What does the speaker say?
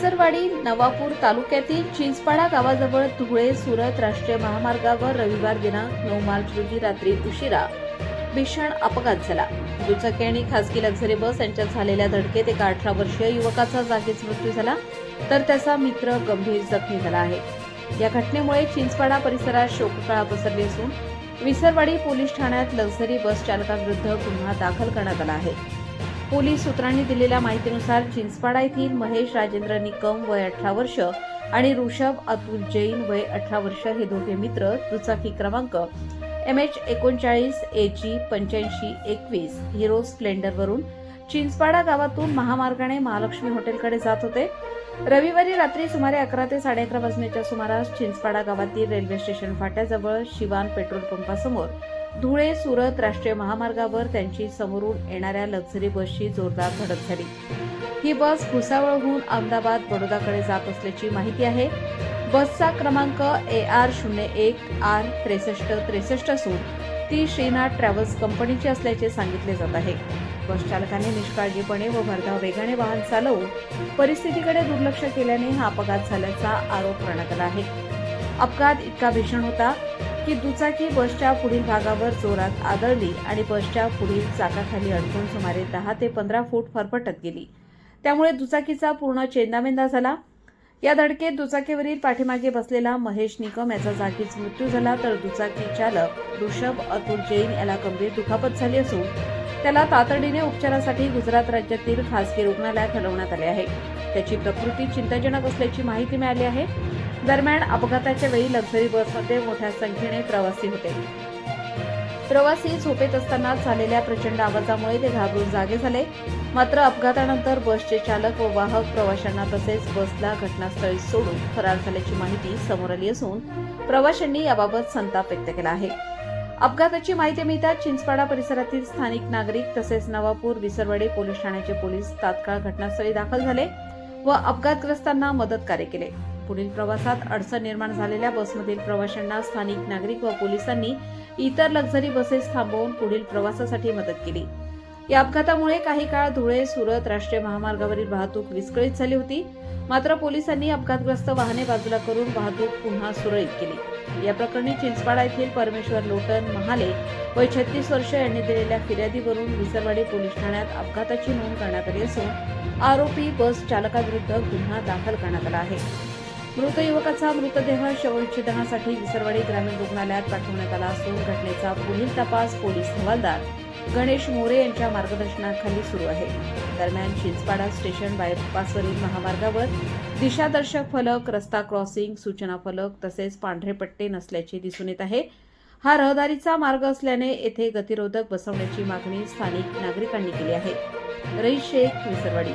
विसरवाडी नवापूर तालुक्यातील चिंचपाडा गावाजवळ धुळे सुरत राष्ट्रीय महामार्गावर रविवार दिनांक 9 मार्च रोजी रात्री उशिरा भीषण अपघात झाला। दुचाकी आणि खासगी लक्झरी बस यांच्यात झालेल्या धडकेत एका 18 वर्षीय युवकाचा जागीच मृत्यू झाला, तर त्याचा मित्र गंभीर जखमी झाला आहे। या घटनेमुळे चिंचपाडा परिसरात शोककळा पसरली असून विसरवाडी पोलीस ठाण्यात लक्झरी बस चालकाविरुद्ध गुन्हा दाखल करण्यात आला आहे। पोलीस सूत्रांनी दिलेल्या माहितीनुसार चिंचपाडा येथील महेश राजेंद्र निकम वय 18 वर्ष आणि ऋषभ अतुल जैन वय 18 वर्ष हे दोघे मित्र दुचाकी क्रमांक MH39 AG 8521 हिरो स्प्लेंडर वरून चिंचपाडा गावातून महामार्गाने महालक्ष्मी हॉटेलकडे जात होते। रविवारी रात्री सुमारे 11 ते 11:30 वाजण्याच्या सुमारास चिंचपाडा गावातील रेल्वे स्टेशन फाट्याजवळ शिवान पेट्रोल पंपासमोर धुळे सुरत राष्ट्रीय महामार्गावर त्यांची समोरून येणाऱ्या लक्झरी बसची जोरदार धडक झाली। ही बस भुसावळहून अहमदाबाद बडोदाकडे जात असल्याची माहिती आहे। बसचा क्रमांक AR01R 6363 असून ती श्रीनाथ ट्रॅव्हल्स कंपनीची असल्याचे सांगितले जात आहे। बस चालकाने निष्काळजीपणे व भरधाव वेगाने वाहन चालवून परिस्थितीकडे दुर्लक्ष केल्याने हा अपघात झाल्याचा आरोप करण्यात आला आहे। अपघात इतका भीषण होता की दुचाकी बसच्या पुढील भागावर जोरात आदळली आणि बसच्या पुढील चाकाखाली अडकून सुमारे 10 ते 15 फूट फरफटत गेली। त्यामुळे दुचाकीचा पूर्ण चेंदामेंदा झाला। या धडकेत दुचाकीवरील पाठीमागे बसलेला महेश निकम याचा जागीच मृत्यू झाला, तर दुचाकी चालक ऋषभ अतुल जैन याला गंभीर दुखापत झाली असून त्याला तातडीने उपचारासाठी गुजरात राज्यातील खासगी रुग्णालयात हलवण्यात आले आहे। त्याची प्रकृती चिंताजनक असल्याची माहिती मिळाली आहे। दरम्यान अपघाताच्या वेळी लक्झरी बसमध्ये मोठ्या संख्येने प्रवासी होते। प्रवासी झोपेत असताना झालेल्या प्रचंड आवाजामुळे ते घाबरून जागे झाले। मात्र अपघातानंतर बसचे चालक व वाहक प्रवाशांना तसेच बसला घटनास्थळी सोडून फरार झाल्याची माहिती समोर आली असून प्रवाशांनी याबाबत संताप व्यक्त केला आहे। अपघाताची माहिती मिळताच चिंचपाडा परिसरातील स्थानिक नागरिक तसेच नवापूर विसरवाडी पोलीस ठाण्याचे पोलीस तात्काळ घटनास्थळी दाखल झाले व अपघातग्रस्तांना मदत कार्य केले। पुढील प्रवासात अडचण निर्माण झालेल्या बसमधील प्रवाशांना स्थानिक नागरिक व पोलिसांनी इतर लक्झरी बसेस थांबवून पुढील प्रवासासाठी मदत केली। या अपघातामुळे काही काळ धुळे सुरत राष्ट्रीय महामार्गावरील वाहतूक विस्कळीत झाली होती। मात्र पोलिसांनी अपघातग्रस्त वाहने बाजूला करून वाहतूक पुन्हा सुरळीत केली। या प्रकरणी चिंचपाडा येथील परमेश्वर लोटन महाले वय 36 वर्ष यांनी दिलेल्या फिर्यादीवरून विसरवाडी पोलीस ठाण्यात अपघाताची नोंद करण्यात आली असून आरोपी बस चालकाविरुद्ध गुन्हा दाखल करण्यात आला आहे। मृत युवकाचा मृतदेह शवविच्छेदनासाठी विसरवाडी ग्रामीण रुग्णालयात पाठवण्यात आला असून घटनेचा पुढील तपास पोलीस हवालदार गणेश मोरे यांच्या मार्गदर्शनाखाली सुरू आहे। दरम्यान चिंचपाडा स्टेशन बायपासवरील महामार्गावर दिशादर्शक फलक, रस्ता क्रॉसिंग, सूचना फलक तसेच पांढरे पट्टे नसल्याचे दिसून येत आहे। हा रहदारीचा मार्ग असल्याने येथे गतिरोधक बसवण्याची मागणी स्थानिक नागरिकांनी केली आहे। रईस शेख, विसरवाडी।